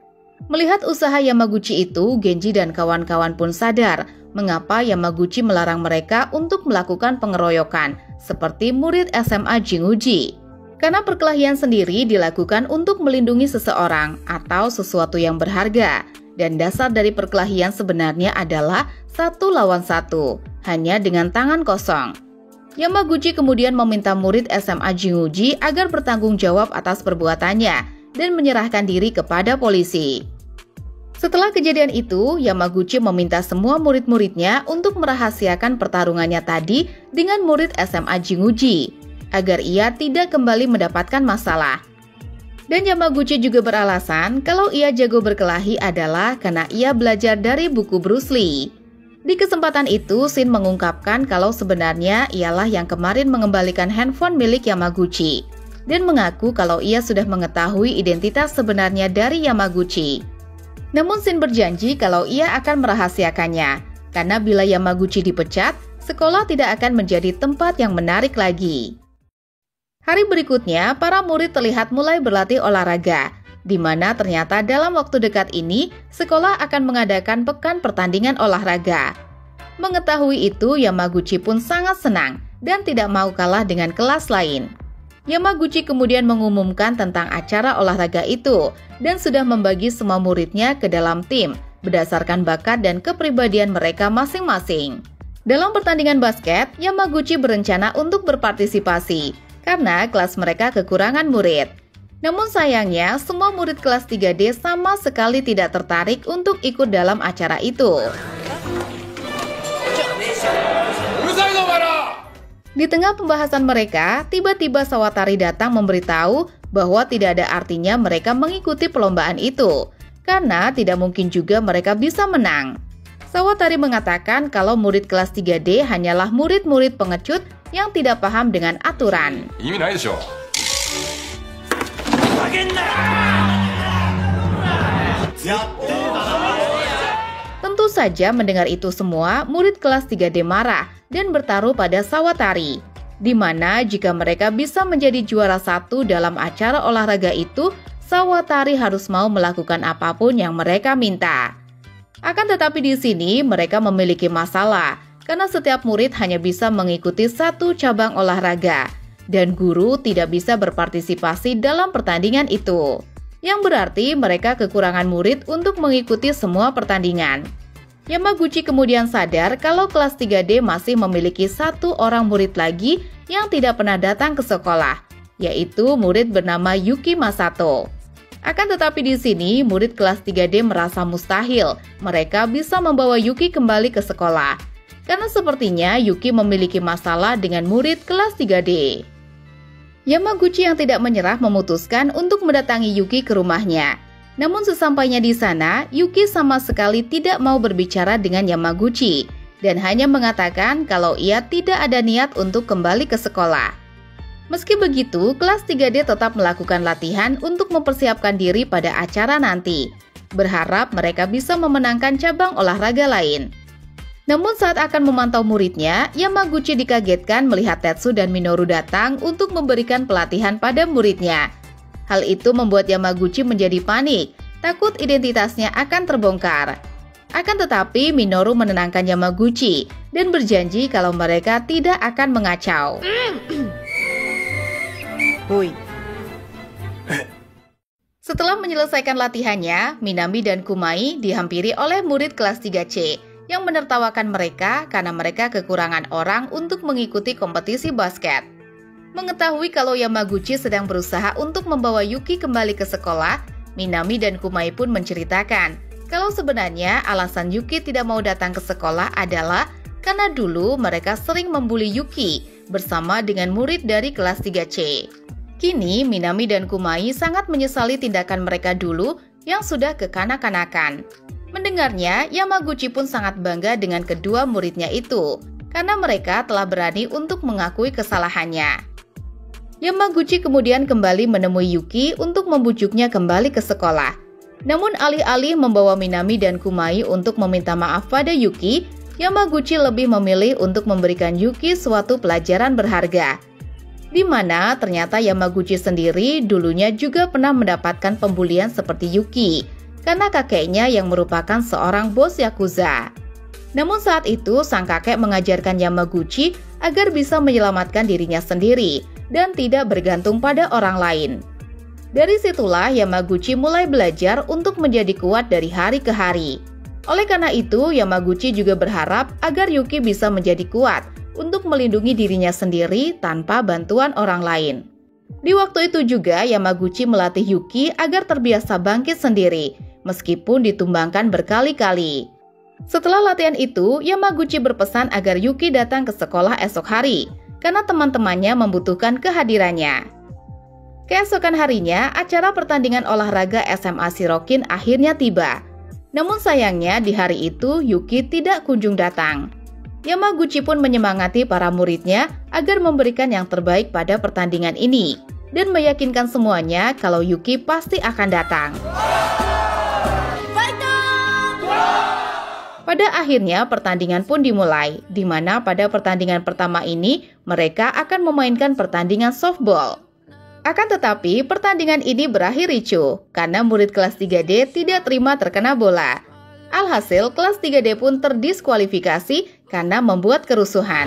Melihat usaha Yamaguchi itu, Genji dan kawan-kawan pun sadar mengapa Yamaguchi melarang mereka untuk melakukan pengeroyokan seperti murid SMA Jinguji. Karena perkelahian sendiri dilakukan untuk melindungi seseorang atau sesuatu yang berharga. Dan dasar dari perkelahian sebenarnya adalah 1 lawan 1, hanya dengan tangan kosong. Yamaguchi kemudian meminta murid SMA Jinguji agar bertanggung jawab atas perbuatannya dan menyerahkan diri kepada polisi. Setelah kejadian itu, Yamaguchi meminta semua murid-muridnya untuk merahasiakan pertarungannya tadi dengan murid SMA Jinguji, agar ia tidak kembali mendapatkan masalah. Dan Yamaguchi juga beralasan kalau ia jago berkelahi adalah karena ia belajar dari buku Bruce Lee. Di kesempatan itu, Shin mengungkapkan kalau sebenarnya ialah yang kemarin mengembalikan handphone milik Yamaguchi, dan mengaku kalau ia sudah mengetahui identitas sebenarnya dari Yamaguchi. Namun Shin berjanji kalau ia akan merahasiakannya, karena bila Yamaguchi dipecat, sekolah tidak akan menjadi tempat yang menarik lagi. Hari berikutnya, para murid terlihat mulai berlatih olahraga, di mana ternyata dalam waktu dekat ini, sekolah akan mengadakan pekan pertandingan olahraga. Mengetahui itu, Yamaguchi pun sangat senang dan tidak mau kalah dengan kelas lain. Yamaguchi kemudian mengumumkan tentang acara olahraga itu dan sudah membagi semua muridnya ke dalam tim berdasarkan bakat dan kepribadian mereka masing-masing. Dalam pertandingan basket, Yamaguchi berencana untuk berpartisipasi karena kelas mereka kekurangan murid. Namun sayangnya, semua murid kelas 3D sama sekali tidak tertarik untuk ikut dalam acara itu. Di tengah pembahasan mereka, tiba-tiba Sawatari datang memberitahu bahwa tidak ada artinya mereka mengikuti perlombaan itu, karena tidak mungkin juga mereka bisa menang. Sawatari mengatakan kalau murid kelas 3D hanyalah murid-murid pengecut yang tidak paham dengan aturan. Tentu saja mendengar itu semua, murid kelas 3D marah dan bertaruh pada Sawatari, di mana jika mereka bisa menjadi juara 1 dalam acara olahraga itu, Sawatari harus mau melakukan apapun yang mereka minta. Akan tetapi di sini mereka memiliki masalah, karena setiap murid hanya bisa mengikuti satu cabang olahraga, dan guru tidak bisa berpartisipasi dalam pertandingan itu. Yang berarti mereka kekurangan murid untuk mengikuti semua pertandingan. Yamaguchi kemudian sadar kalau kelas 3D masih memiliki satu orang murid lagi yang tidak pernah datang ke sekolah, yaitu murid bernama Yuki Masato. Akan tetapi di sini, murid kelas 3D merasa mustahil mereka bisa membawa Yuki kembali ke sekolah, karena sepertinya Yuki memiliki masalah dengan murid kelas 3D. Yamaguchi yang tidak menyerah memutuskan untuk mendatangi Yuki ke rumahnya. Namun sesampainya di sana, Yuki sama sekali tidak mau berbicara dengan Yamaguchi dan hanya mengatakan kalau ia tidak ada niat untuk kembali ke sekolah. Meski begitu, kelas 3D tetap melakukan latihan untuk mempersiapkan diri pada acara nanti, berharap mereka bisa memenangkan cabang olahraga lain. Namun saat akan memantau muridnya, Yamaguchi dikagetkan melihat Tetsu dan Minoru datang untuk memberikan pelatihan pada muridnya. Hal itu membuat Yamaguchi menjadi panik, takut identitasnya akan terbongkar. Akan tetapi, Minoru menenangkan Yamaguchi dan berjanji kalau mereka tidak akan mengacau. Setelah menyelesaikan latihannya, Minami dan Kumai dihampiri oleh murid kelas 3C yang menertawakan mereka karena mereka kekurangan orang untuk mengikuti kompetisi basket. Mengetahui kalau Yamaguchi sedang berusaha untuk membawa Yuki kembali ke sekolah, Minami dan Kumai pun menceritakan kalau sebenarnya alasan Yuki tidak mau datang ke sekolah adalah karena dulu mereka sering membuli Yuki bersama dengan murid dari kelas 3C. Kini, Minami dan Kumai sangat menyesali tindakan mereka dulu yang sudah kekanak-kanakan. Mendengarnya, Yamaguchi pun sangat bangga dengan kedua muridnya itu, karena mereka telah berani untuk mengakui kesalahannya. Yamaguchi kemudian kembali menemui Yuki untuk membujuknya kembali ke sekolah. Namun alih-alih membawa Minami dan Kumai untuk meminta maaf pada Yuki, Yamaguchi lebih memilih untuk memberikan Yuki suatu pelajaran berharga. Di mana ternyata Yamaguchi sendiri dulunya juga pernah mendapatkan pembulian seperti Yuki, karena kakeknya yang merupakan seorang bos Yakuza. Namun saat itu sang kakek mengajarkan Yamaguchi agar bisa menyelamatkan dirinya sendiri dan tidak bergantung pada orang lain. Dari situlah Yamaguchi mulai belajar untuk menjadi kuat dari hari ke hari. Oleh karena itu, Yamaguchi juga berharap agar Yuki bisa menjadi kuat untuk melindungi dirinya sendiri tanpa bantuan orang lain. Di waktu itu juga Yamaguchi melatih Yuki agar terbiasa bangkit sendiri, meskipun ditumbangkan berkali-kali. Setelah latihan itu, Yamaguchi berpesan agar Yuki datang ke sekolah esok hari, karena teman-temannya membutuhkan kehadirannya. Keesokan harinya, acara pertandingan olahraga SMA Shirokin akhirnya tiba. Namun sayangnya di hari itu Yuki tidak kunjung datang. Yamaguchi pun menyemangati para muridnya agar memberikan yang terbaik pada pertandingan ini dan meyakinkan semuanya kalau Yuki pasti akan datang. Pada akhirnya pertandingan pun dimulai, di mana pada pertandingan pertama ini mereka akan memainkan pertandingan softball. Akan tetapi pertandingan ini berakhir ricuh karena murid kelas 3D tidak terima terkena bola. Alhasil kelas 3D pun terdiskualifikasi karena membuat kerusuhan.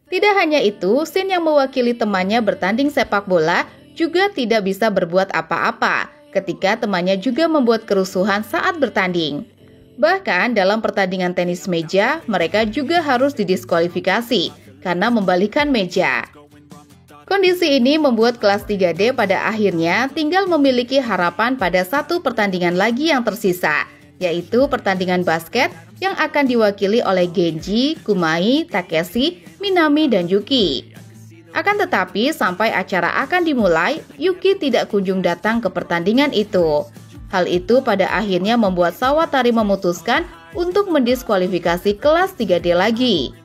Tidak hanya itu, Shin yang mewakili temannya bertanding sepak bola juga tidak bisa berbuat apa-apa ketika temannya juga membuat kerusuhan saat bertanding. Bahkan dalam pertandingan tenis meja, mereka juga harus didiskualifikasi karena membalikan meja. Kondisi ini membuat kelas 3D pada akhirnya tinggal memiliki harapan pada satu pertandingan lagi yang tersisa, yaitu pertandingan basket yang akan diwakili oleh Genji, Kumai, Takeshi, Minami, dan Yuki. Akan tetapi sampai acara akan dimulai, Yuki tidak kunjung datang ke pertandingan itu. Hal itu pada akhirnya membuat Sawatari memutuskan untuk mendiskualifikasi kelas 3D lagi.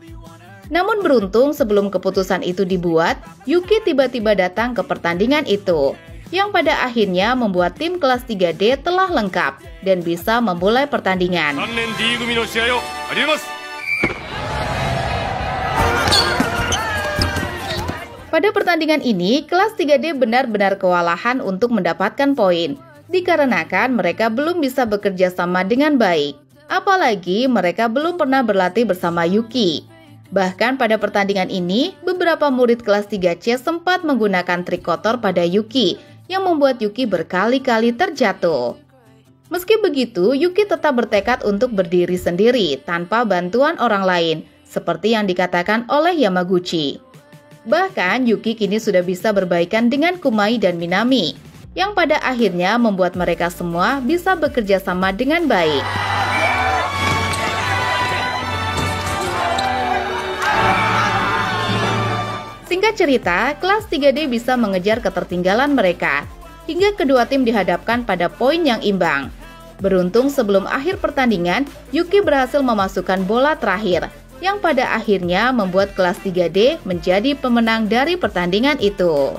Namun beruntung sebelum keputusan itu dibuat, Yuki tiba-tiba datang ke pertandingan itu, yang pada akhirnya membuat tim kelas 3D telah lengkap dan bisa memulai pertandingan. Pada pertandingan ini, kelas 3D benar-benar kewalahan untuk mendapatkan poin, dikarenakan mereka belum bisa bekerja sama dengan baik. Apalagi mereka belum pernah berlatih bersama Yuki. Bahkan pada pertandingan ini, beberapa murid kelas 3C sempat menggunakan trik kotor pada Yuki, yang membuat Yuki berkali-kali terjatuh. Meski begitu, Yuki tetap bertekad untuk berdiri sendiri tanpa bantuan orang lain, seperti yang dikatakan oleh Yamaguchi. Bahkan, Yuki kini sudah bisa berbaikan dengan Kumai dan Minami, yang pada akhirnya membuat mereka semua bisa bekerja sama dengan baik. Singkat cerita, kelas 3D bisa mengejar ketertinggalan mereka, hingga kedua tim dihadapkan pada poin yang imbang. Beruntung sebelum akhir pertandingan, Yuki berhasil memasukkan bola terakhir, yang pada akhirnya membuat kelas 3D menjadi pemenang dari pertandingan itu.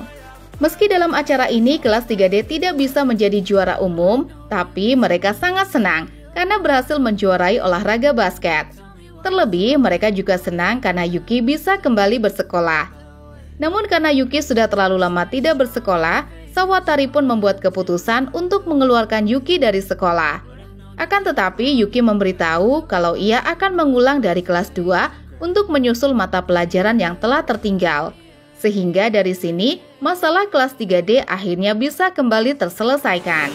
Meski dalam acara ini kelas 3D tidak bisa menjadi juara umum, tapi mereka sangat senang karena berhasil menjuarai olahraga basket. Terlebih, mereka juga senang karena Yuki bisa kembali bersekolah. Namun karena Yuki sudah terlalu lama tidak bersekolah, Sawatari pun membuat keputusan untuk mengeluarkan Yuki dari sekolah. Akan tetapi Yuki memberitahu kalau ia akan mengulang dari kelas 2 untuk menyusul mata pelajaran yang telah tertinggal. Sehingga dari sini, masalah kelas 3D akhirnya bisa kembali terselesaikan.